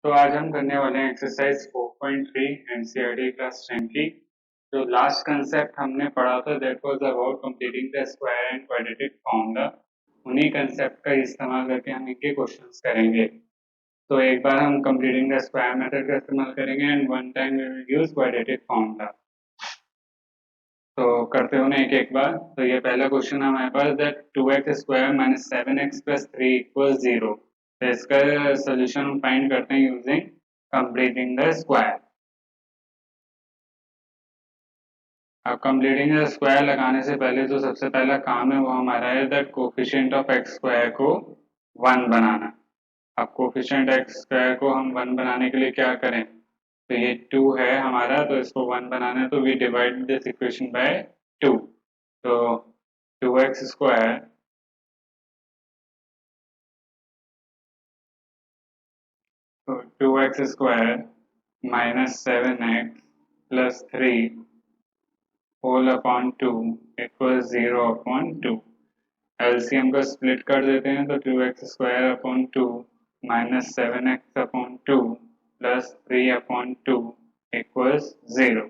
तो आज हम करने वाले हैं एक्सरसाइज 4.3 एनसीईआरटी क्लास 10 की। जो लास्ट कंसेप्ट हमने पढ़ा था that was about completing the square and quadratic formula. उन्हीं कंसेप्ट का इस्तेमाल करके हम इनके क्वेश्चंस करेंगे। तो एक बार हम कंप्लीटिंग द स्क्वायर मेथड का इस्तेमाल करेंगे and one time we will use quadratic formula. तो करते हो ना एक एक बार। तो ये पहला क्वेश्चन हमारे पास that 2x square minus 7x plus 3 equal 0। तो इसका सोल्यूशन हम फाइंड करते हैं यूजिंग कंप्लीटिंग द स्क्वायर। अब कंप्लीटिंग द स्क्वायर लगाने से पहले जो सबसे पहला काम है वो हमारा है that coefficient of x square को 1 बनाना। अब कोफिशिएंट एक्स स्क्वायर को हम 1 बनाने के लिए क्या करें, तो ये 2 है हमारा, तो इसको 1 बनाना है तो we divide this equation by 2। तो 2x स्क्वायर तो 2x square minus 7x plus 3 whole upon 2 equal 0 upon 2। LCM को स्प्लिट कर देते हैं तो 2x square upon 2 minus 7x upon 2 plus 3 upon 2 equals 0।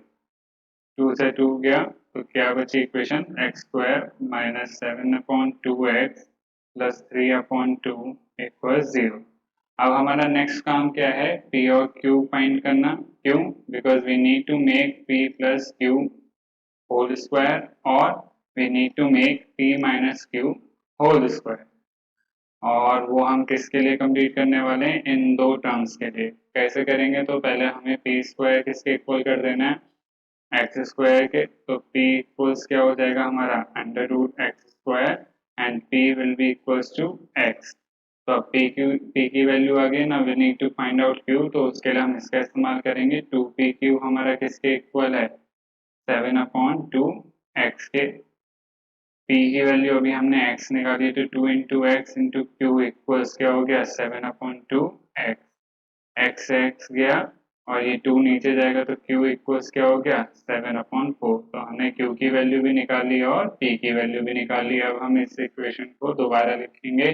2 से 2 गया तो क्या बची equation x square minus 7 upon 2x plus 3 upon 2 equals 0। अब हमारा नेक्स्ट काम क्या है, P और Q फाइंड करना। क्यों? Because we need to make P plus Q whole square और we need to make P minus Q whole square. और वो हम किसके लिए कंप्लीट करने वाले हैं, इन दो टर्म्स के लिए। कैसे करेंगे, तो पहले हमें P स्क्वायर किसके इक्वल कर देना है, एक्स स्क्वायर के। तो P इक्वल्स क्या हो जाएगा हमारा under root x square and P will be equals to x. तो अब P की वैल्यू आ गई ना, we need to find out Q, तो उसके लिए हम इसका इस्तेमाल करेंगे। 2PQ हमारा किसके इक्वल है, 7 अपॉन 2 एक्स के। P की वैल्यू अभी हमने x निकाली तो 2 into x into Q equals क्या हो गया 7 अपॉन 2 एक्स। एक्स से एक्स गया और ये 2 नीचे जाएगा तो q इक्वल्स क्या हो गया 7 अपॉन 4। तो हमने q की वैल्यू भी निकाली और p की वैल्यू भी निकाली। अब हम इस इक्वेशन को दोबारा लिखेंगे।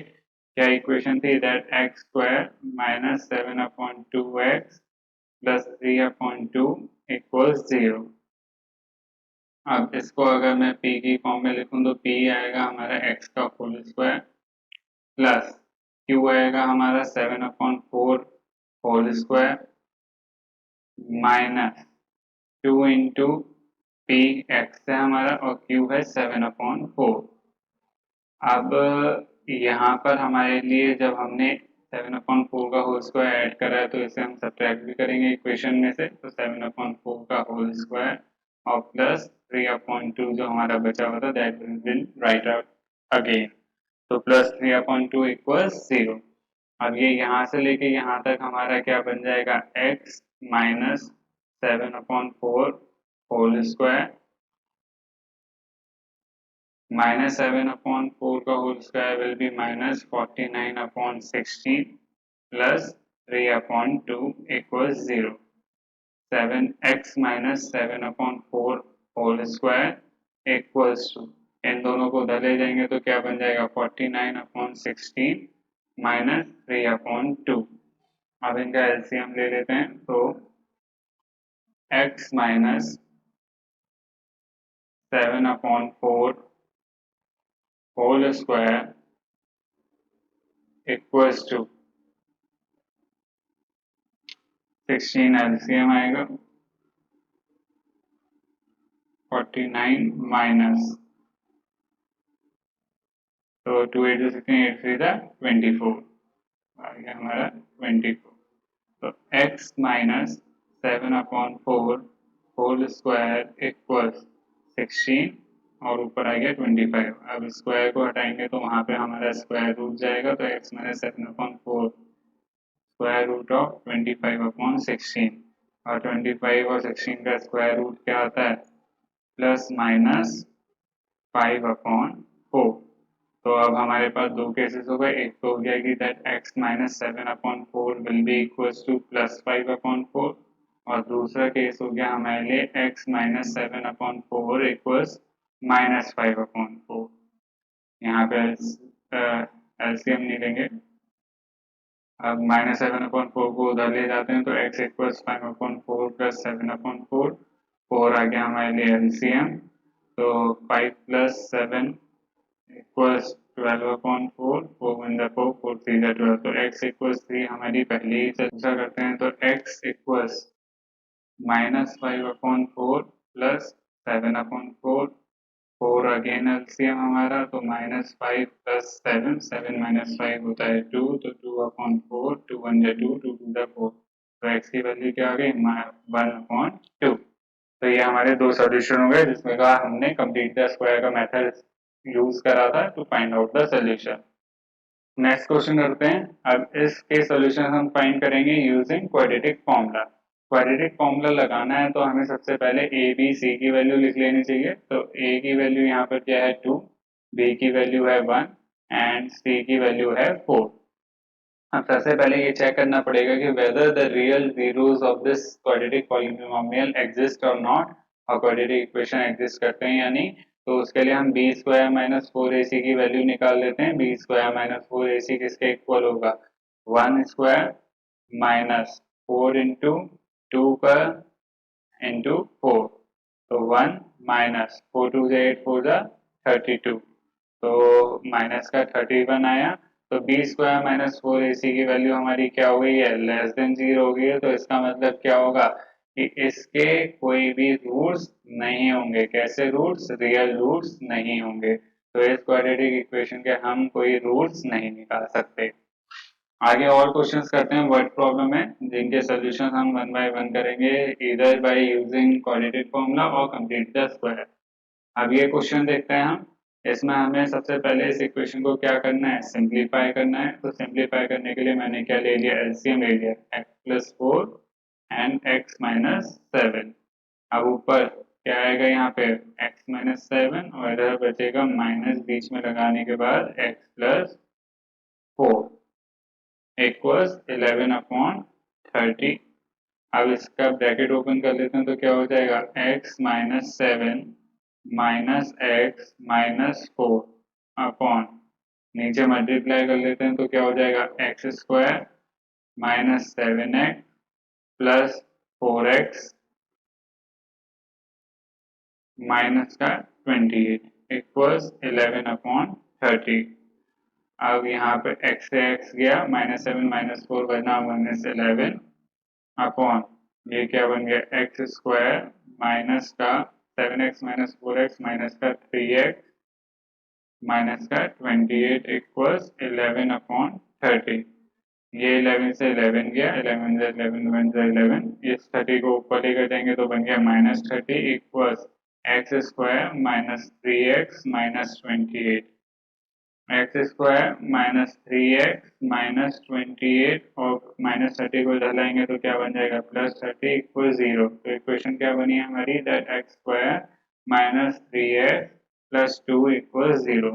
क्या इक्वेशन थी, that x square minus 7 upon 2 x plus 3 upon 2 equals 0। अब इसको अगर मैं p की फॉर्म में लिखूं तो p आएगा हमारा x का होल स्क्वायर प्लस q आएगा हमारा 7 upon 4 whole square minus 2 into P x है हमारा और q है 7 अपॉन 4। अब यहाँ पर हमारे लिए जब हमने 7 अपॉन 4 का होल स्क्वायर ऐड करा है तो इसे हम सब्ट्रैक्ट भी करेंगे इक्वेशन में से। तो 7 अपॉन 4 का होल स्क्वायर और प्लस 3 अपॉन 2 जो हमारा बचा हुआ था that will write out again. तो प्लस 3 अपॉन 2 इक्वल्स 0। अब ये यहाँ से लेके यहाँ तक हमारा क्या बन जाएगा, x minus 7 upon 4 whole square minus 7 upon 4 का whole square will be minus 49 upon 16 plus 3 upon 2 equals 0. 7x minus 7 upon 4 whole square equals to, इन दोनों को उधर ले जाएंगे तो क्या बन जाएगा 49 upon 16 minus 3 upon 2। अब इनका एलसीएम ले लेते हैं तो x minus 7 upon 4 whole square equals to 16 LCM आएगा 49 माइनस, तो 2 8 16 8 3 था 24 आ गया हमारा 24। तो x minus 7 upon 4 whole square equals 16 और ऊपर आ गया 25। अब स्क्वायर को हटाएंगे तो वहां पे हमारा स्क्वायर रूट जाएगा तो x minus 7 upon 4 square root of 25 upon 16 और 25 और 16 का स्क्वायर रूट क्या आता है प्लस माइनस 5 अपॉन 4। तो अब हमारे पास दो केसेस हो गए, एक तो हो गया कि that x minus 7 upon 4 will be equals two plus 5 upon 4 और दूसरा केस हो गया हमारे लिए x minus 7 upon 4 equals minus 5 upon 4। यहाँ पे एलसीएम नहीं लेंगे, अब -7/4 को उधर ले जाते हैं तो x इक्वल्स 5/4 प्लस 7/4, 4 आ गया हमारे लिए एलसीएम, तो 5 प्लस 7 इक्वल्स 12/4, 4 1 4, 4 3 12, तो x इक्वल्स 3 हमारी पहली ही चर्चा करते हैं, तो x equals -5/4 plus 7/4, 4 again LCM हमारा, तो -5 प्लस 7, 7 माइनस 5 होता है 2, तो 2/4, 2 1 2, 2 2 4, तो x की वैल्यू क्या आ गई 1/2। तो ये हमारे दो सॉल्यूशन हो गए जिसमें कहा हमने कंप्लीट द स्क्वायर का मेथड यूज करा था to find out the solution. Next question करते हैं। अब इसके सॉल्यूशन हम फाइंड करेंगे using quadratic formula. Quadratic formula लगाना है तो हमें सबसे पहले ए बी सी की वैल्यू लिख लेनी चाहिए। तो ए की वैल्यू यहाँ पर क्या है 2, बी की वैल्यू है 1 एंड सी की वैल्यू है 4। अब सबसे पहले ये चेक करना पड़ेगा कि whether the real zeros of this quadratic polynomial exist और नॉट, और क्वाड्रेटिक इक्वेशन एग्जिस्ट करते हैं या नहीं। तो उसके लिए हम बी स्क्वायर माइनस 4ac की वैल्यू निकाल लेते हैं। बी स्क्वायर माइनस 4ac किसके इक्वल होगा 1 स्क्वायर माइनस 4 इंटू 2 का इंटू 4, तो 1 माइनस 4 2 से 8 4 जा 32, तो माइनस का 31 आया। तो बी स्क्वायर माइनस 4ac की वैल्यू हमारी क्या हो गई है लेस देन 0 हो गई है। तो इसका मतलब क्या होगा कि इसके कोई भी रूट्स नहीं होंगे। कैसे रूट्स, रियल रूट्स नहीं होंगे। तो इस क्वाड्रेटिक इक्वेशन के हम कोई रूट्स नहीं निकाल सकते। आगे और क्वेश्चंस करते हैं, वर्ड प्रॉब्लम है जिनके सॉल्यूशन हम वन बाय वन करेंगे, इधर बाय यूजिंग क्वाड्रेटिक फॉर्मूला और कंप्लीट द स्क्वायर। अब ये क्वेश्चन देखते हैं हम। इसमें हमें सबसे पहले इस इक्वेशन को क्या करना है सिंप्लीफाई करना है। तो सिंप्लीफाई करने के लिए मैंने क्या ले लिया एलसीएम ले लिया x+4 एंड x-7। अब ऊपर क्या आएगा यहाँ पे x-7 और इधर बचेगा माइनस बीच में लगाने के बाद x+4 इक्वल्स 11/30। अब इसका ब्रैकेट ओपन कर लेते हैं तो क्या हो जाएगा x-7 minus x minus 4 upon, नीचे मल्टीप्लाई कर लेते हैं तो क्या हो जाएगा x square minus 7x plus 4x minus का 28 इक्वल्स 11/30। अब यहाँ पे x से x गया, -7 -4 बना -11 अपॉन, ये क्या बन गया एक्स स्क्वायर माइनस का 7x माइनस 4x माइनस का 3x माइनस का 28 इक्वल्स 11/30। ये 11 से 11 गया, 11 से 11 1 से 11, इस 30 को ऊपर लेकर जाएंगे तो बन गया -30 equals x square minus 3x minus 28। X square minus 3x minus 28 और -30 को इधर लाएंगे तो क्या बन जाएगा +30 इक्वल 0। तो इक्वेशन क्या बनी है हमारी that x square minus 3x plus 2 equal 0।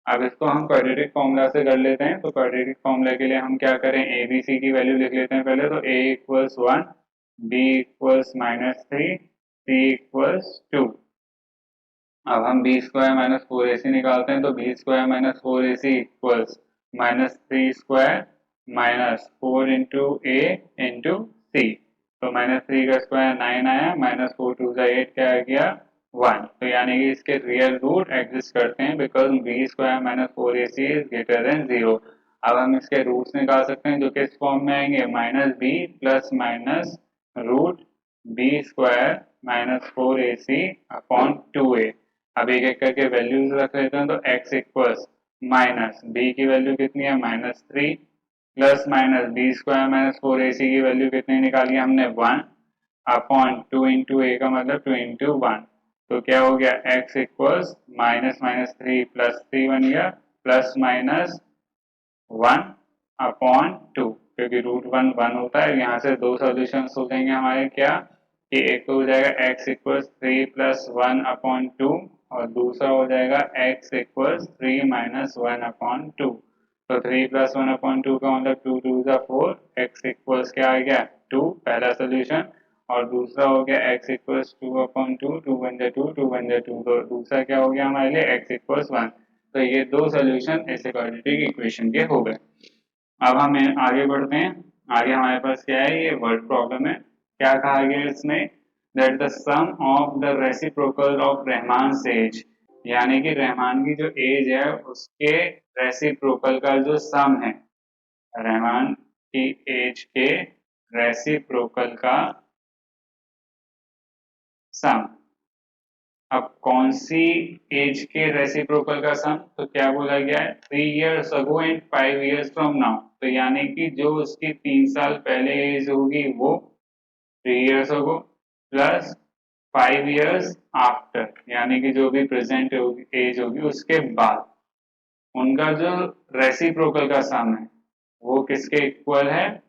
अब इसको हम क्वाड्रेटिक फॉर्मूला से कर लेते हैं। तो क्वाड्रेटिक फॉर्मूला के लिए हम क्या करें ए बी सी की वैल्यू लिख लेते हैं पहले। तो a equals 1, b equals -3, c equals 2। अब हम बी स्क्वायर माइनस 4ac निकालते हैं। तो B square minus 4ac equals -3 square minus 4 into A into C. तो -3 का स्क्वायर 9 आया, -4 2 का 8 क्या आ गया 1। तो यानी कि इसके रियल रूट एग्जिस्ट करते हैं because B square minus 4ac is greater than 0। अब हम इसके रूट्स निकाल सकते हैं जो कि इस फॉर्म में आएंगे -b plus minus root B square minus 4ac upon 2a। अब एक एक करके वैल्यूज रख लेते हैं। तो x इक्वल्स माइनस बी की वैल्यू कितनी है -3 plus minus B square minus 4ac की वैल्यू कितनी निकाली हमने 1 अपॉन 2 इंटू ए का मतलब 2 इंटू 1। तो क्या हो गया x इक्वल्स -3 प्लस 3 बन गया प्लस माइनस 1 अपॉन 2, क्योंकि √1 1 होता है। यहाँ से दो सॉल्यूशन हो जाएंगे हमारे क्या कि एक तो हो जाएगा x इक्वल्स 3 प्लस 1 अपॉन 2 और दूसरा हो जाएगा x इक्वल्स 3 माइनस 1 अपॉन 2। तो 3 प्लस 1 अपॉन 2 का मतलब 2 2 जा 4, x इक्वल्स क्या आ गया 2 पहला सोल्यूशन, और दूसरा हो गया x इक्वल्स 2 अपॉन 2, 2 1 जा 2, 2 1 जा 2, तो दूसरा क्या हो गया हमारे लिए x इक्वल्स 1। तो ये दो सोल्यूशन इस क्वाड्रेटिक इक्वेशन के हो गए। अब हम आगे बढ़ते हैं। आगे हमारे पास क्या है, ये वर्ड प्रॉब्लम है। क्या कहा गया है इसमें, that the sum of the reciprocal of Rahman age, यानी कि रहमान की जो एज है उसके रेसिप्रोकल का जो सम है, रहमान की एज के रेसिप्रोकल का सम। अब कौन सी एज के रेसिप्रोकल का सम, तो क्या बोला गया है, 3 years ago and 5 years from now, तो यानी कि जो उसकी 3 साल पहले एज होगी वो 3 years ago plus 5 years after, यानी कि जो भी प्रेजेंट एज होगी उसके बाद, उनका जो रेसिप्रोकल का सम है वो किसके इक्वल है,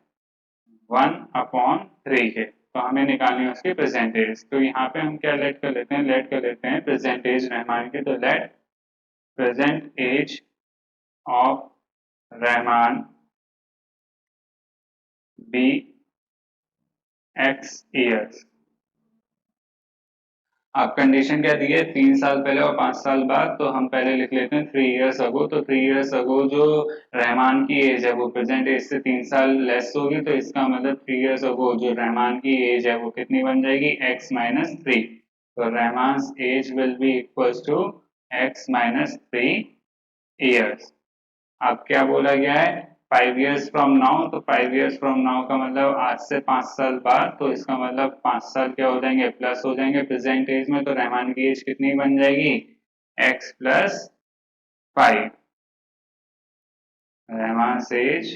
1/3 के। तो हमें निकालनी है उसकी प्रेजेंटेज। तो यहाँ पे हम क्या लेट कर लेते हैं, लेट कर लेते हैं प्रेजेंटेज रहमान की। तो let present age of Rahman be x years। अब कंडीशन क्या दी है, 3 साल पहले और 5 साल बाद, तो हम पहले लिख लेते हैं 3 years ago। तो 3 years ago जो रहमान की एज है वो प्रेजेंट एज से 3 साल लेस होगी, तो इसका मतलब 3 years ago जो रहमान की एज है वो कितनी बन जाएगी, x-3। तो Rahman age will be equals to x-3 years। अब क्या बोला गया है, 5 years फ्रॉम नाउ, तो 5 years फ्रॉम नाउ का मतलब आज से 5 साल बाद, तो इसका मतलब 5 साल क्या हो जाएंगे, प्लस हो जाएंगे प्रेजेंट एज में। तो रहमान की एज कितनी बन जाएगी, x+5। Rahman age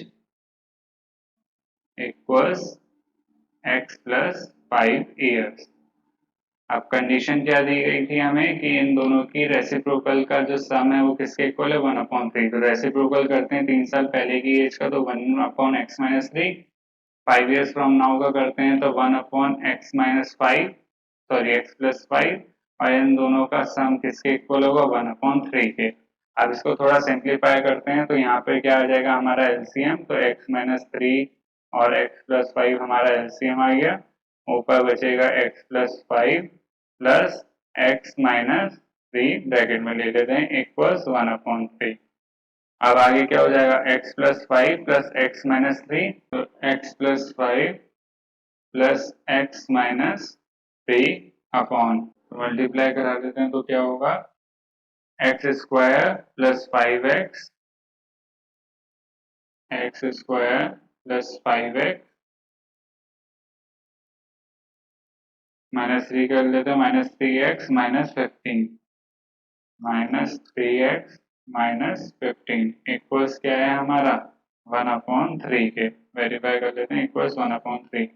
equals x+5 years। अब कंडीशन क्या दी गई थी हमें कि इन दोनों की रेसिप्रोकल का जो सम है वो किसके इक्वल है, 1/3। तो रेसिप्रोकल करते हैं 3 साल पहले की एज का, तो 1/x-3। 5 years फ्रॉम नाउ का करते हैं तो 1/x-5, सॉरी x+5, और इन दोनों का सम किसके इक्वल होगा, 1/3 के। अब इसको थोड़ा सिंप्लीफाई करते हैं, तो यहाँ पे क्या आ जाएगा हमारा एलसीएम, तो x-3 और x+5 हमारा एलसीएम आ गया। ऊपर बचेगा x+5 प्लस x-3, ब्रैकेट में ले लेते हैं, इक्वल्स 1/3। अब आगे क्या हो जाएगा, x+5 प्लस x-3, तो x+5 plus x-3 upon, multiply करा देते हैं तो क्या होगा, x² plus 5x, x² plus 5x -3 कर लेते हैं, -3x -15, -3x -15 इक्वल्स क्या है हमारा, 1/3 के। वेरीफाई कर लेते हैं, इक्वल्स 1/3।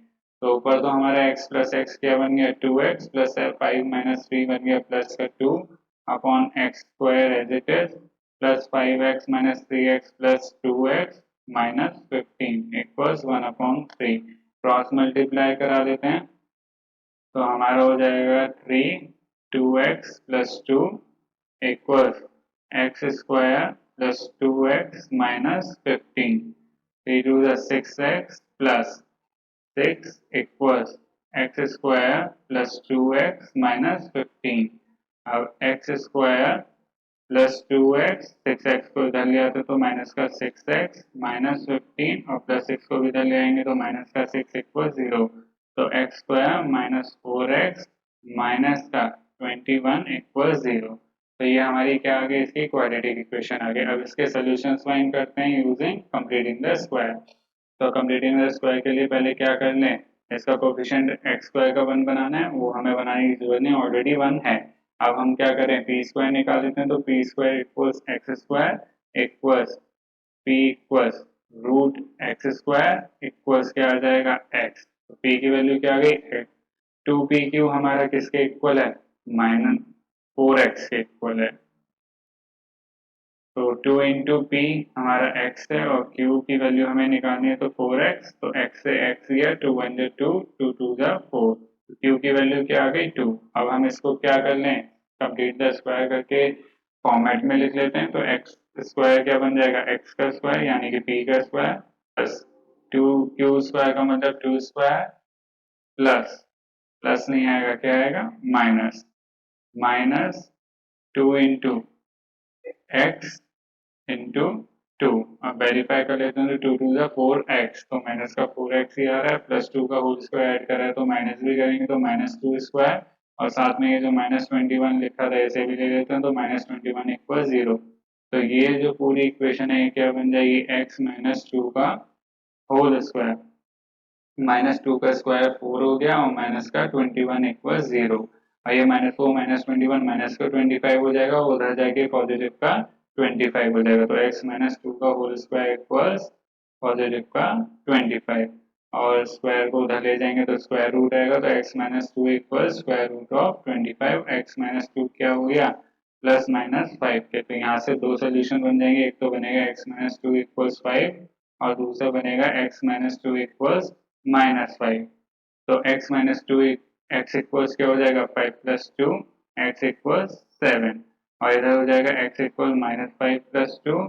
तो ऊपर तो हमारा x प्लस एक्स क्या बन गया, 2x प्लस 5 - 3 बन गया प्लस का 2 upon x² as it is, plus 5x -3x plus 2x -15 equals 1/3। Cross multiply करा देते हैं, तो हमारा हो जाएगा 2x plus 2 equals x² plus 2x -15, 3 2 6x plus 6 equals x² plus 2x -15। अब x² प्लस 2x, 6x को इधर ले आते तो माइनस का 6x -15, और प्लस 6 को इधर ले आएंगे तो माइनस का 6 इक्वल 0। तो x² -4x माइनस का 21 इक्वल 0। तो ये हमारी क्या आ गई, इसकी क्वाड्रेटिक इक्वेशन आ गई। अब इसके सॉल्यूशंस फाइंड करते हैं यूजिंग कंप्लीटिंग द स्क्वायर। तो कंप्लीटिंग द स्क्वायर के लिए पहले क्या कर लें, इसका कोफिशिएंट x² का 1 बनाना है, वो हमें बनाने की जरूरत नहीं, ऑलरेडी 1 है। अब हम क्या करें, p² निकाल देते हैं, तो p² equals x² equals p equals root x² equals क्या आ जाएगा, x। तो p की वैल्यू क्या आ गई, 2p³ हमारा किसके इक्वल है, -4x के इक्वल है। तो 2 इंटू पी हमारा x है और q की वैल्यू हमें निकालनी है, तो 4x, तो x से x गया, 2 1 जा 2, 2 2 जा 4, q की वैल्यू क्या आ गई, 2। अब हम इसको क्या कर लें, कंप्लीट द स्क्वायर करके फॉर्मेट में लिख लेते हैं। तो x² क्या बन जाएगा, x का स्क्वायर यानी कि p का स्क्वायर, प्लस 2q² का मतलब 2² प्लस, प्लस नहीं आएगा, क्या आएगा, माइनस, -2 इंटू x इंटू 2। अब वेरीफाई कर लेते हैं तो 2 टू द 4x, तो माइनस का 4x ही आ रहा है, प्लस 2 का होल स्क्वायर ऐड कर रहा है तो माइनस भी करेंगे तो माइनस 2 स्क्वायर, और साथ में ये जो माइनस 21 लिखा था इसे भी ले लेते हैं तो माइनस 21 इक्वल 0। तो ये जो पूरी इक्वेशन है ये क्या बन जाएगी, x माइनस 2 का होल स्क्वायर, माइनस 2 का स्क्वायर 4 हो गया और माइनस का 21 इक्वल 0। और ये माइनस 4 माइनस 21 माइनस का 25 हो जाएगा, उधर जाके पॉजिटिव का 25 हो जाएगा, तो x माइनस 2 का होल स्क्वायर इक्वल्स पॉजिटिव का 25, और स्क्वायर को उधर ले जाएंगे तो स्क्वायर रूट आएगा, तो x minus 2 equal square root of 25, x minus 2 क्या हो गया, प्लस माइनस 5 के। तो यहाँ से दो सोल्यूशन बन जाएंगे, एक तो बनेगा x माइनस 2 इक्वल्स 5 और दूसरा बनेगा x माइनस 2 इक्वल्स -5। तो x माइनस 2 x इक्वल्स क्या हो जाएगा 5 प्लस 2 x इक्वल्स 7, और इधर हो जाएगा x इक्वल -5 प्लस 2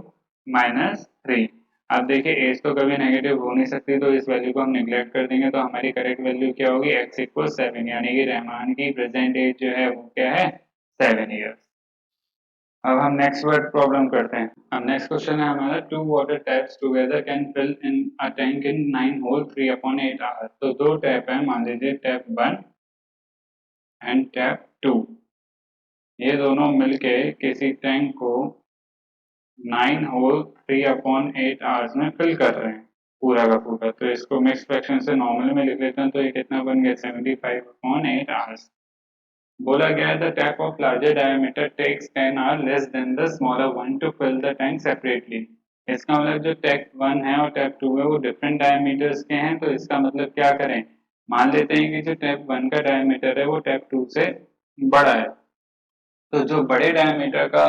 -3। अब देखिए एज तो कभी नेगेटिव हो नहीं सकती, तो इस वैल्यू को हम निगलेक्ट कर देंगे, तो हमारी करेक्ट वैल्यू क्या होगी, x इक्वल 7, यानी कि रहमान की प्रेजेंट एज जो है वो क्या है, 7 ईयर्स। अब हम नेक्स्ट वर्ड प्रॉब्लम करते हैं। अब नेक्स्ट क्वेश्चन है हमारा, two water taps together can fill in a tank in 9 whole 3/8 hours. तो दो टैप है, मान लीजिए टैप 1 एंड टैप 2, ये दोनों मिलके किसी टैंक को 9 होल 3/8 आवर्स में फिल कर रहे हैं पूरा का पूरा। तो इसको मिक्स फ्रैक्शन से नॉर्मल में लिख लेते हैं, तो ये कितना बन गया 75/8 आवर्स। बोला गया है the tap of larger diameter takes 10 hour less than the smaller one to fill the tank separately. इसका मतलब जो टैप 1 है और टैप 2 है वो डिफरेंट डायमीटर्स के हैं, तो इसका मतलब क्या करें, मान लेते हैं कि जो टैप 1 का डायमीटर है वो टैप 2 से बड़ा है, तो जो बड़े डायमीटर का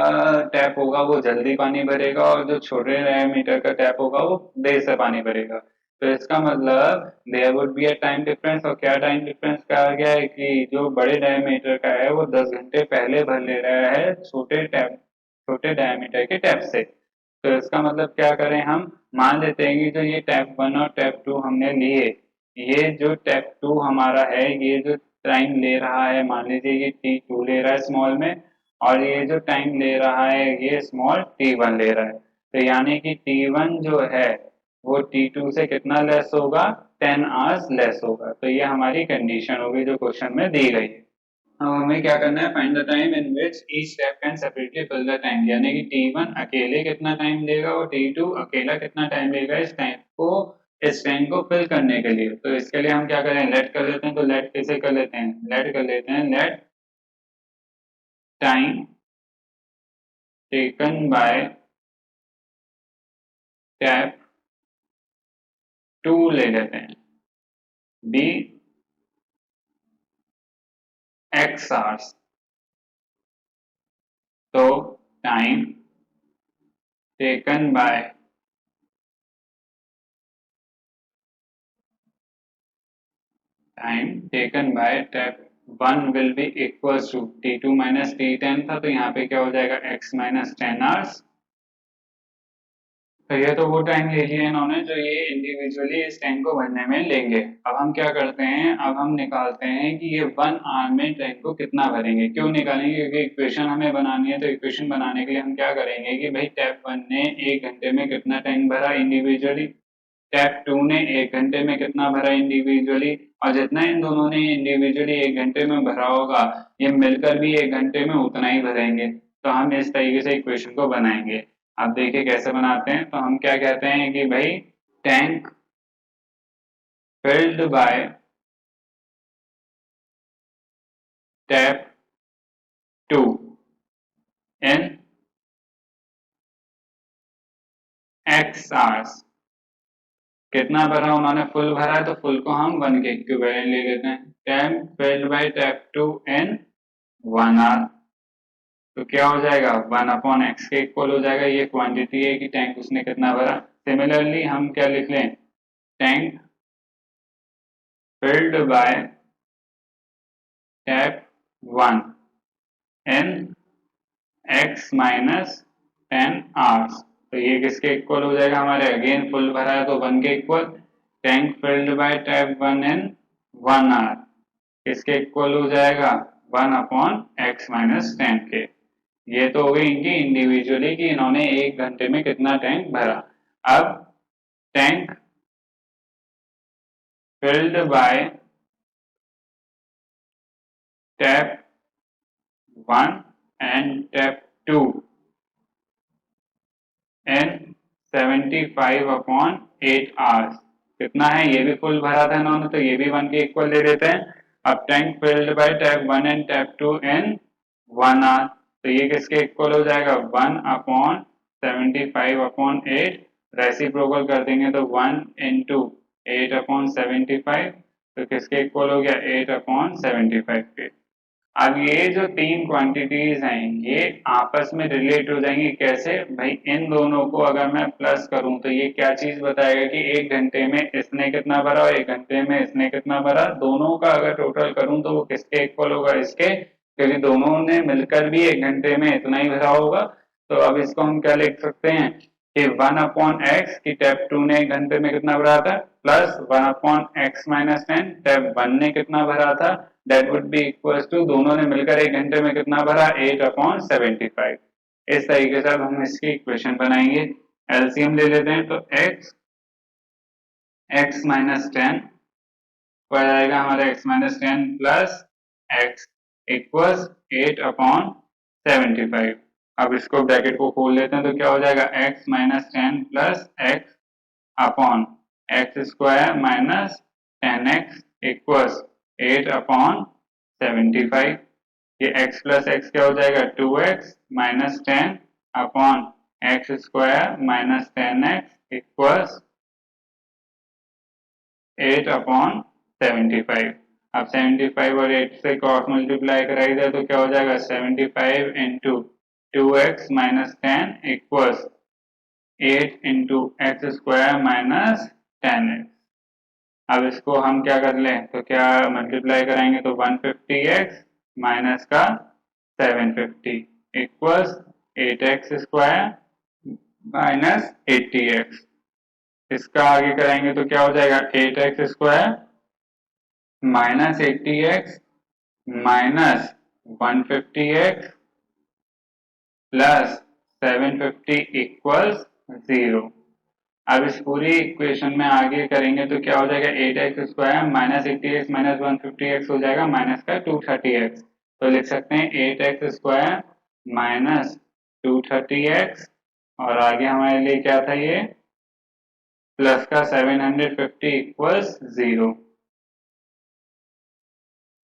टैप होगा वो जल्दी पानी भरेगा और जो छोटे डायमीटर का टैप होगा वो देर से पानी भरेगा। तो इसका मतलब there would be a time difference, और क्या टाइम डिफरेंस कहा गया है कि जो बड़े डायमीटर का है वो 10 घंटे पहले भर ले रहा है छोटे डायमीटर के टैप से। तो इसका मतलब क्या करें, हम मान लेते हैं कि जो ये टैप 1 और टैप 2 हमने लिए, ये जो टैप 2 हमारा है ये जो टाइम ले रहा है, मान लीजिए ये T2 ले रहा है स्मॉल में, और ये जो टाइम ले रहा है ये स्मॉल T1 ले रहा है, तो यानी कि T1 जो है वो T2 से कितना लेस होगा, 10 आवर्स लेस होगा। तो ये हमारी कंडीशन होगी जो क्वेश्चन में दी गई है। अब हमें क्या करना है, find the time in which each step can separately fill the tank, यानी कि T1 अकेले कितना टाइम लेगा और T2 अकेला कितना टाइम लेगा इस टैंक को फिल करने के लिए। तो इसके लिए हम क्या करें, लेट कर लेते हैं, तो लेट कैसे कर लेते हैं, लेट कर लेते हैं, let time taken by tap 2 ले लेते हैं, बी x आवर्स। तो time taken by tap 1 will be equals to T2 minus T10 था, तो यहाँ पे क्या हो जाएगा x माइनस 10 आवर्स। तो ये तो वो टाइम ले लिया इन्होंने जो ये इंडिविजुअली इस टैंक को भरने में लेंगे। अब हम क्या करते हैं, अब हम निकालते हैं कि ये 1 आवर में टैंक को कितना भरेंगे। क्यों निकालेंगे, क्योंकि इक्वेशन हमें बनानी है, तो इक्वेशन बनाने के लिए हम क्या करेंगे कि भाई टैप 1 ने 1 घंटे में कितना टैंक भरा इंडिविजुअली, टैप 2 ने 1 घंटे में कितना भरा इंडिविजुअली, और जितना इन दोनों ने इंडिविजुअली 1 घंटे में भरा होगा ये मिलकर भी 1 घंटे में उतना ही भरेंगे। तो हम इस तरीके से इक्वेशन को बनाएंगे। अब देखिए कैसे बनाते हैं, तो हम क्या कहते हैं कि भाई tank filled by tap 2 in x hours. कितना भरा उन्होंने, फुल भरा है, तो फुल को हम 1 के इक्विवेलेंट ले लेते हैं। Tank filled by tap 2 in 1 hour, तो क्या हो जाएगा 1/x के इक्वल हो जाएगा, ये क्वांटिटी है कि टैंक उसने कितना भरा। सिमिलरली हम क्या लिख लें, tank filled by tap 1 in x minus 10 hours, तो ये किसके इक्वल हो जाएगा हमारे, अगेन फुल भरा है तो 1 के equal. Tank filled by tap 1 in 1 hour किसके इक्वल हो जाएगा 1/x माइनस 10 के। ये तो हो गई इनकी इंडिविजुअली कि इन्होंने 1 घंटे में कितना टैंक भरा। अब tank filled by tap 1 and tap 2 in 75/8 hours. कितना है, ये भी फुल भरा था इन्होंने तो ये भी 1 के इक्वल दे देते हैं। अब tank filled by tap 1 and tap 2 in 1 hour, तो ये किसके इक्वल हो जाएगा 1/75/8। रेसिप्रोकल कर देंगे तो 1 इंटू 8/75, तो किसके इक्वल हो गया 8/75 के। अब ये जो तीन क्वांटिटीज हैं ये आपस में रिलेट हो जाएंगी कैसे भाई, इन दोनों को अगर मैं प्लस करूं तो ये क्या चीज बताएगा कि 1 घंटे में इसने कितना भरा और 1 घंटे में इसने कितना भरा, दोनों का अगर टोटल करूं तो वो किसके इक्वल होगा, इसके, क्योंकि दोनों ने मिलकर भी 1 घंटे में इतना ही भरा होगा। तो अब इसको हम क्या लिख सकते हैं कि 1/x की टैप 2 ने 1 घंटे में कितना भरा था, प्लस 1/x-10 टैप 1 ने कितना भरा था, that would be equals to दोनों ने मिलकर 1 घंटे में कितना भरा 8/75। इस तरीके से अब हम इसकी इक्वेशन बनाएंगे। एलसीएम ले लेते हैं तो x-10 हो जाएगा हमारा x-10 प्लस x इक्वल्स 8/75। अब इसको ब्रैकेट को खोल लेते हैं तो क्या हो जाएगा x-10 plus x upon x square minus 10x equals 8/75। ये x प्लस एक्स क्या हो जाएगा 2x minus 10 upon x square minus 10x equals 8/75। अब 75 और 8 से क्रॉस मल्टीप्लाई कराई जाए तो क्या हो जाएगा 75 into 2x minus 10 equals 8 into x square minus 10x। अब इसको हम क्या कर लें तो क्या मल्टीप्लाई कराएंगे तो 150x माइनस का 750 equals 8x square minus 80x। इसका आगे कराएंगे तो क्या हो जाएगा 8x square minus 80x minus 150x plus 750 equals 0। अब इस पूरी इक्वेशन में आगे करेंगे तो क्या हो जाएगा 8x square minus 80x minus 150x हो जाएगा माइनस का 230x। तो लिख सकते हैं 8x स्क्वायर माइनस 230x और आगे हमारे लिए क्या था ये प्लस का 750 इक्वल्स 0।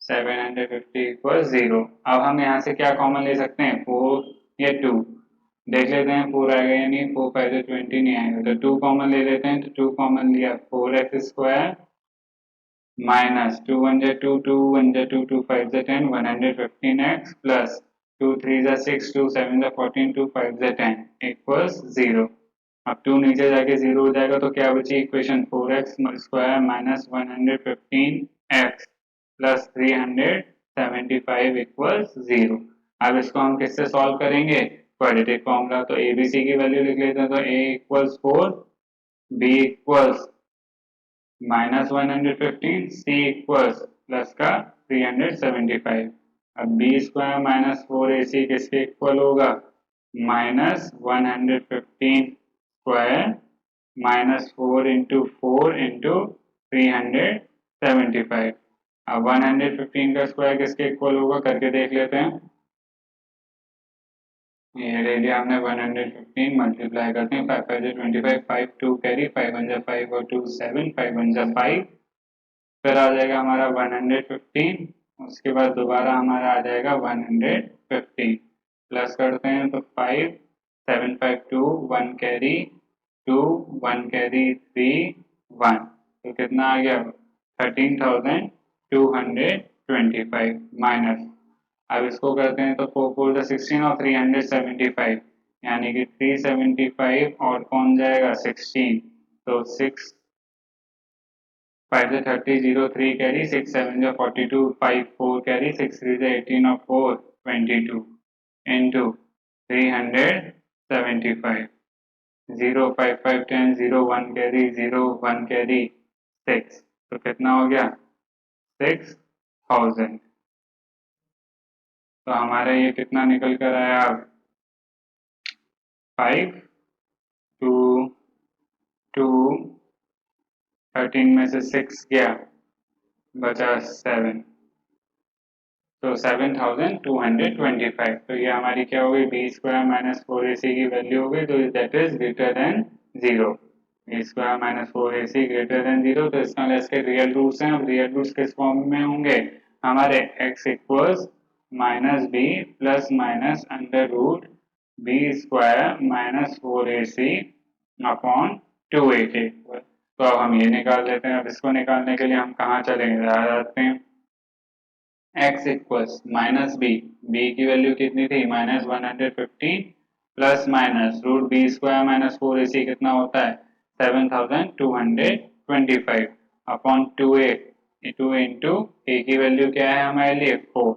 750 इक्वल्स 0। अब हम यहाँ से क्या कॉमन ले सकते हैं 4 या 2, देख लेते हैं 4 आएगा या नहीं, 4 5 20 नहीं आएगा तो 2 कॉमन ले लेते हैं। तो 2 कॉमन लिया 4x स्क्वायर माइनस 2 1 जा 2 2 1 जा 2 2 5 जा 10 115x प्लस 2 3 जा 6 2 7 जा 14 2 5 जा 10 इक्वल्स 0। अब 2 नीचे जाके 0 हो जाएगा तो क्या बची equation 4x square minus 115x plus 375 equals 0। अब इसको हम किससे सॉल्व करेंगे क्वाड्रेटिक फॉर्मूला, तो एबीसी की वैल्यू लिख लेते हैं तो a equals 4, b equals minus 115, C equals plus का 375। अब बी स्क्वायर माइनस 4ac किसके इक्वल होगा minus 115 square minus 4 into 4 into 375। अब 115 का स्क्वायर किसके इक्वल होगा करके देख लेते हैं। ये ले लिया हमने 115 मल्टीप्लाई करते हैं 5 5 25 5 2 कैरी 5 1 5 और 2 7 5 1 5, फिर आ जाएगा हमारा 115, उसके बाद दोबारा हमारा आ जाएगा 115 प्लस करते हैं तो 5 7 5 2 1 कैरी 2 1 कैरी 3 1, तो कितना आ गया 13,225 माइनस। अब इसको करते हैं तो 4 4 16 और 375 यानी कि 375 और कौन जाएगा 16, तो 6 5 से 30 0 3 कैरी 6 7 जो 42 5 4 कैरी 6 3 से 18 और 4 22 इंटू 375 0 5 5 10 0 1 कैरी 0 1 कैरी 6, तो कितना हो गया 6000। तो हमारा ये कितना निकल कर आया अब 5 टू 2 13 में से 6 गया बचा 7 तो 7225 तो ये हमारी क्या हो गई बी स्क्वायर माइनस 4ac की वैल्यू हो गई तो that is greater than 0 B square minus 4ac greater than 0 तो इसका इसके रियल रूट्स हैं अब रियल रूट्स किस फॉर्म में होंगे हमारे x equals minus B plus minus under root B square minus 4ac upon 2a के इक्वल तो अब हम ये निकाल लेते हैं अब इसको निकालने के लिए हम कहाँ चलेंगे आ जाते हैं x equals minus B B की वैल्यू कितनी थी minus 115 plus minus root B square minus 4ac कितना होता है 7225 अपॉन 2a 2 इंटू a की वैल्यू क्या है हमारे लिए 4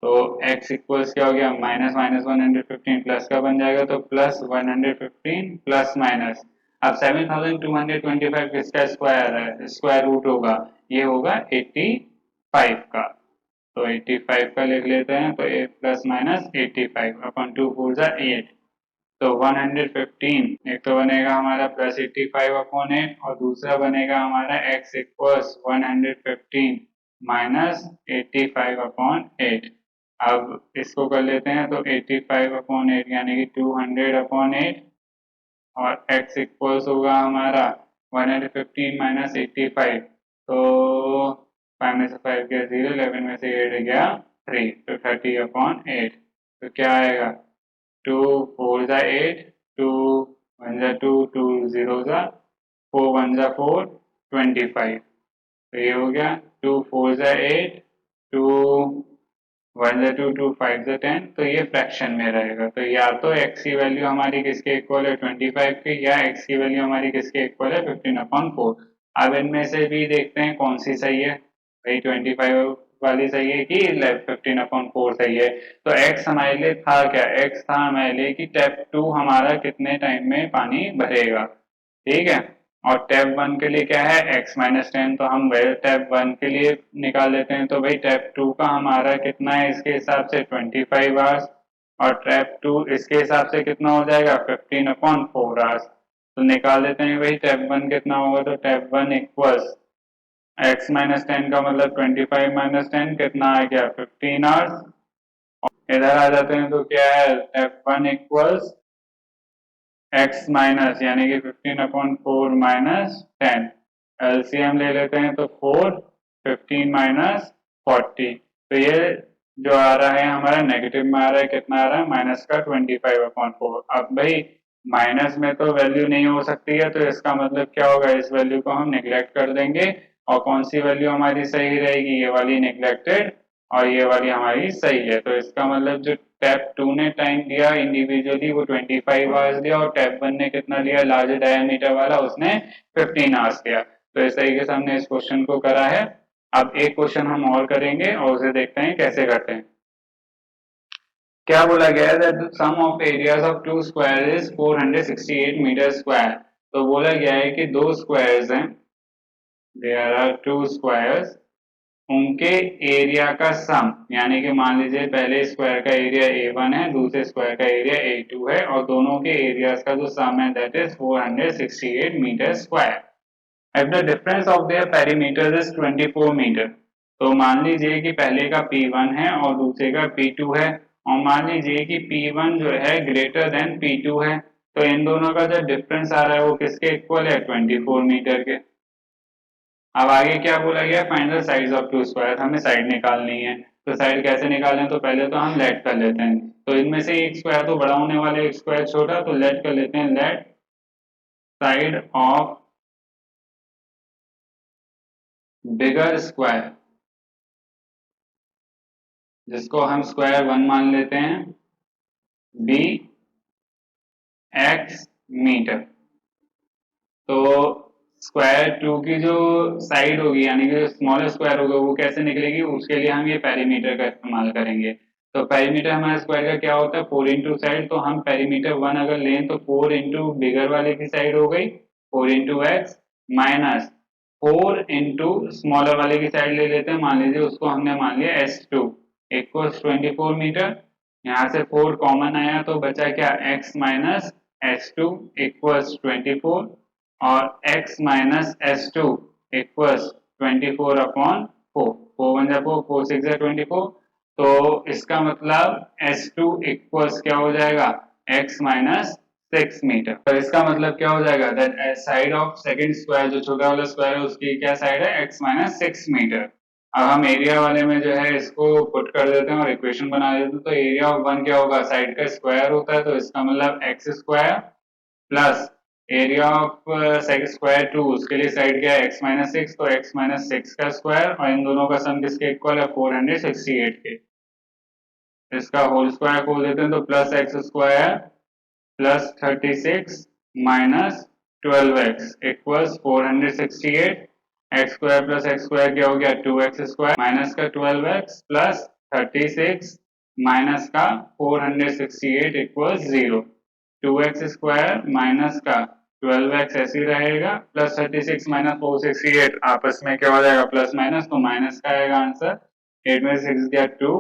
तो x इक्वल्स क्या हो गया माइनस माइनस 115 प्लस का बन जाएगा तो प्लस 115 प्लस माइनस अब 7225 किसका स्क्वायर है स्क्वायर रूट होगा ये होगा 85 का तो 85 का लिख लेते हैं तो 8 प्लस माइनस 85 अपन 2 4 जा 8 तो 115 एक तो बनेगा हमारा प्लस 85 अपॉन 8 और दूसरा बनेगा हमारा x इक्वल्स 115 माइनस 85 अपॉन 8 अब इसको कर लेते हैं तो 85 अपॉन 8 यानी कि 200 अपॉन 8 और x इक्वल्स होगा हमारा 115 माइनस 85 तो 5 में से 5 गया 0 11 में से 8 गया 3 तो 30 अपॉन 8 तो क्या आएगा 2 4 जा 8 2 1 जा 2 2 0 जा 4 1 जा 4 25 तो ये हो गया 2 4 जा 8 2 1 जा 2 2 5 जा 10 तो ये फ्रैक्शन में रहेगा तो या तो x की वैल्यू हमारी किसके इक्वल है 25 की या x की वैल्यू हमारी किसके इक्वल है 15 अपॉन 4 अब इनमें से भी देखते हैं कौन सी सही है भाई 25 वाली सही है कि 15 अपॉन 4 सही है तो x हमारे लिए था क्या x था हमारे लिए कि टैप 2 हमारा कितने टाइम में पानी भरेगा ठीक है और टैप 1 के लिए क्या है x माइनस 10 तो हम वही टैप 1 के लिए निकाल लेते हैं तो भाई टैप 2 का हमारा कितना है इसके हिसाब से 25 आवर्स और टैप 2 इसके हिसाब से कितना हो जाएगा 15 अपॉन 4 आवर्स तो निकाल लेते हैं भाई टैप 1 कितना होगा तो टैप 1 इक्वल्स x माइनस 10 का मतलब 25 माइनस 10 कितना आ गया 15 आवर्स इधर आ जाते हैं तो क्या है f1 इक्वल्स x माइनस यानी कि 15 अपॉन 4 माइनस 10 एलसीएम ले लेते हैं तो 4 15 माइनस 40 तो ये जो आ रहा है हमारा नेगेटिव में आ रहा है कितना आ रहा है माइनस का 25 अपॉन 4 अब भाई माइनस में तो वैल्यू नहीं हो सकती है तो इसका मतलब क्या होगा इस वैल्यू को हम निग्लेक्ट कर देंगे और कौन सी वैल्यू हमारी सही रहेगी ये वाली नेग्लेक्टेड और ये वाली हमारी सही है तो इसका मतलब जो टैप 2 ने टाइम दिया इंडिविजुअली वो 25 आवर्स दिया और टैप 1 ने कितना लिया लार्ज डायमीटर वाला उसने 15 आवर्स दिया तो इस तरीके से हमने इस क्वेश्चन को करा है अब एक क्वेश्चन हम और करेंगे और उसे देखते हैं कैसे करते हैं क्या बोला गया है that sum of areas of two square is 468 metre square तो बोला गया है कि दो स्क्वायर्स हैं देयर आर टू स्क्वायर्स उनके एरिया का सम यानी कि मान लीजिए पहले स्क्वायर का एरिया A1 है दूसरे स्क्वायर का एरिया A2 है और दोनों के एरियाज का जो सम है that is 468 metre square at the difference of their perimeter is 24 metre तो मान लीजिए कि पहले का P1 है और दूसरे का P2 है और मान लीजिए कि P1 जो है ग्रेटर देन P2 है तो इन दोनों का जो डिफरेंस आ रहा है वो किसके इक्वल है 24 मीटर के अब आगे क्या बोला गया find the sides of two square हमें साइड निकालनी है तो साइड कैसे निकालें तो पहले तो हम लेट कर लेते हैं तो इनमें से एक स्क्वायर तो बड़ा होने वाला है एक स्क्वायर छोटा तो लेट कर लेते हैं let side of bigger square जिसको हम स्क्वायर 1 मान लेते हैं बी एक्स मीटर तो स्क्वायर 2 की जो साइड होगी यानी कि जो स्मॉलर स्क्वायर होगा वो कैसे निकलेगी उसके लिए हम ये पेरीमीटर का इस्तेमाल करेंगे तो पेरीमीटर हमारे स्क्वायर का क्या होता है 4 इंटू साइड तो हम पेरीमीटर 1 अगर लें तो 4 इंटू बिगर वाले की साइड हो गई 4 into x minus 4 into smaller वाले की साइड ले लेते हैं मान लीजिए उसको हमने मान लिया S2 इक्वल्स 24 मीटर। यहाँ से 4 कॉमन आया तो बचा क्या, x माइनस h2 इक्वल्स 24 और x minus h2 equals 24 upon 4। 4 1 जा 4, 4 6 जा 24। तो इसका मतलब h2 इक्वल्स क्या हो जाएगा, x माइनस 6 मीटर। तो इसका मतलब क्या हो जाएगा, that side of second square जो छोटा वाला स्क्वायर है उसकी क्या साइड है, x माइनस 6 मीटर। अब हम एरिया वाले में जो है इसको पुट कर देते हैं और इक्वेशन बना देते हैं। तो एरिया ऑफ वन क्या होगा, साइड का स्क्वायर होता है, तो इसका मतलब x square plus area of square two, उसके लिए साइड क्या है एक्स माइनस 6, तो एक्स माइनस 6 का स्क्वायर और इन दोनों का सम किसके इक्वल है, 468 के। इसका होल स्क्वायर खोल देते हैं तो plus x square plus 36 minus 12x equals 468। X square plus x square क्या हो गया, 2x स्क्वायर माइनस का 12x प्लस 36 माइनस का 468 इक्वल्स 0। 2x स्क्वायर माइनस का 12x ऐसे ही रहेगा प्लस 36 माइनस 468 आपस में क्या हो जाएगा, प्लस माइनस, तो माइनस का आएगा आंसर। 8 में 6 गया 2,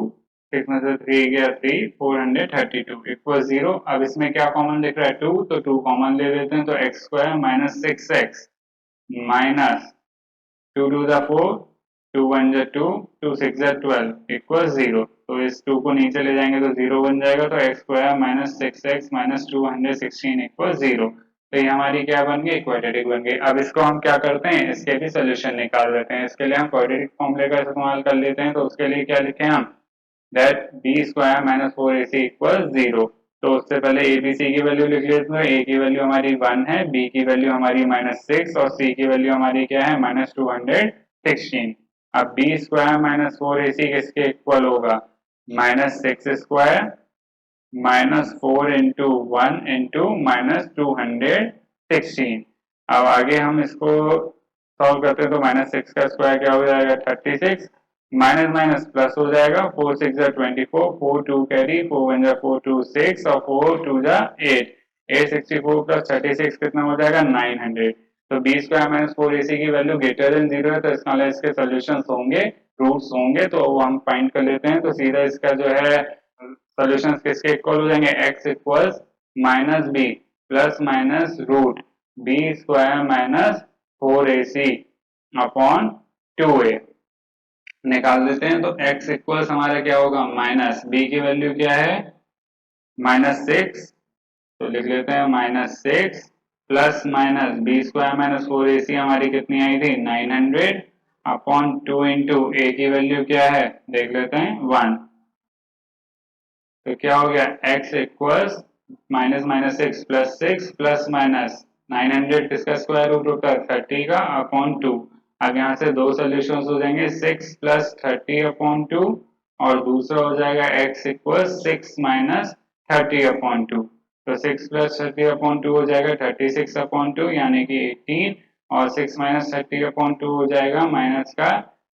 6 में से 3 गया 3, 432 इक्वल 0। अब इसमें क्या कॉमन दिख रहा है, 2, तो 2 कॉमन ले लेते हैं, तो x square minus 6x minus 2 2 जा 4, 2 1 जा 2, 2 6 जा 12 इक्वल 0। तो इस 2 को नीचे ले जाएंगे तो 0 बन जाएगा, तो x square minus 6x minus 216 equal 0। तो ये हमारी क्या बन गई, क्वाड्रेटिक बन गई। अब इसको हम क्या करते हैं, इसके भी सोल्यूशन निकाल लेते हैं। इसके लिए हम क्वाड्रेटिक फॉर्मूले का इस्तेमाल कर लेते हैं। तो उसके लिए क्या लिखें हम, that B square minus 4ac equal 0। तो उससे पहले ए बी सी की वैल्यू लिख लेते हैं। ए की वैल्यू हमारी 1 है, बी की वैल्यू हमारी माइनस 6 और सी की वैल्यू हमारी क्या है, माइनस 216। अब बी स्क्वायर माइनस 4ac किसके इक्वल होगा, minus 6 square minus 4 into 1 into minus 216। अब आगे हम इसको सॉल्व करते हैं तो माइनस 6 का स्क्वायर क्या हो जाएगा, 36, माइनस माइनस प्लस हो जाएगा, 4 6 जा 24, 4 2 कैरी, 4 1 जा 4 2 6 और 4 2 जा 8, 864 प्लस 36 कितना हो जाएगा, 900। तो बी स्क्वायर माइनस 4ac की वैल्यू ग्रेटर देन 0 है, तो इसका मतलब इसके सोल्यूशन होंगे, रूट्स होंगे, तो वो हम फाइंड कर लेते हैं। तो सीधा इसका जो है सोल्यूशन किसके इक्वल हो जाएंगे, x equals minus B plus minus root B square minus 4ac upon 2a निकाल देते हैं। तो x इक्वल्स हमारा क्या होगा, माइनस b की वैल्यू क्या है, माइनस 6, तो लिख लेते हैं minus 6 plus minus B square minus 4ac हमारी कितनी आई थी, 900 अपॉन 2 इंटू a की वैल्यू क्या है, देख लेते हैं 1। तो क्या हो गया, x equals minus minus 6 plus minus 900 किसका स्क्वायर रूट होता है, 30 का अपॉन 2। अब यहाँ से दो सोल्यूशन हो जाएंगे, 6 प्लस 30 अपॉन 2 और दूसरा हो जाएगा x इक्वल्स 6 माइनस 30 अपॉन 2। तो 6 प्लस 30 अपॉन 2 हो जाएगा 36 अपॉन 2 यानी कि 18 और 6 माइनस 30 अपॉन 2 हो जाएगा माइनस का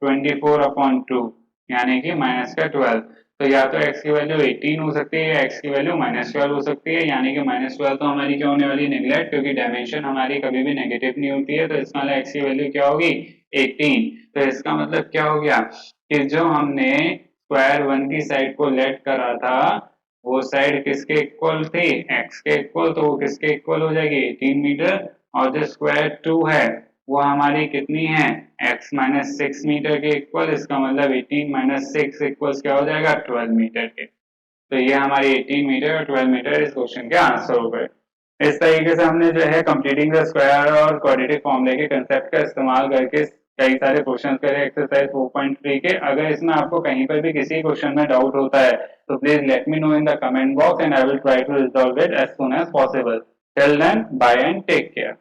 24 अपॉन 2 यानी कि माइनस का 12। तो या तो x की वैल्यू 18 हो सकती है या x की वैल्यू माइनस 12 हो सकती है, यानी कि माइनस 12 तो हमारी क्या होने वाली, नेग्लेक्ट, क्योंकि डायमेंशन हमारी कभी भी नेगेटिव नहीं होती है। तो इसका मतलब x की वैल्यू क्या होगी, 18। तो इसका मतलब क्या हो गया कि जो हमने स्क्वायर 1 की साइड को लेट करा था वो साइड किसके इक्वल थी, x के इक्वल, तो वो किसके इक्वल हो जाएगी, 18 मीटर। और जो स्क्वायर 2 है वो हमारी कितनी है, x माइनस 6 मीटर के इक्वल। इसका मतलब 18 माइनस 6 इक्वल्स क्या हो जाएगा, 12 मीटर के। तो ये हमारी 18 मीटर और 12 मीटर इस क्वेश्चन के आंसर हो गए। इस तरीके से हमने जो है कंप्लीटिंग द स्क्वायर और क्वाड्रेटिक फॉर्मूले के कंसेप्ट का इस्तेमाल करके कई सारे क्वेश्चन करे एक्सरसाइज 4.3 के। अगर इसमें आपको कहीं पर भी किसी क्वेश्चन में डाउट होता है तो please let me know in the comment box and I will try to resolve it as soon as possible. Till then bye and take care.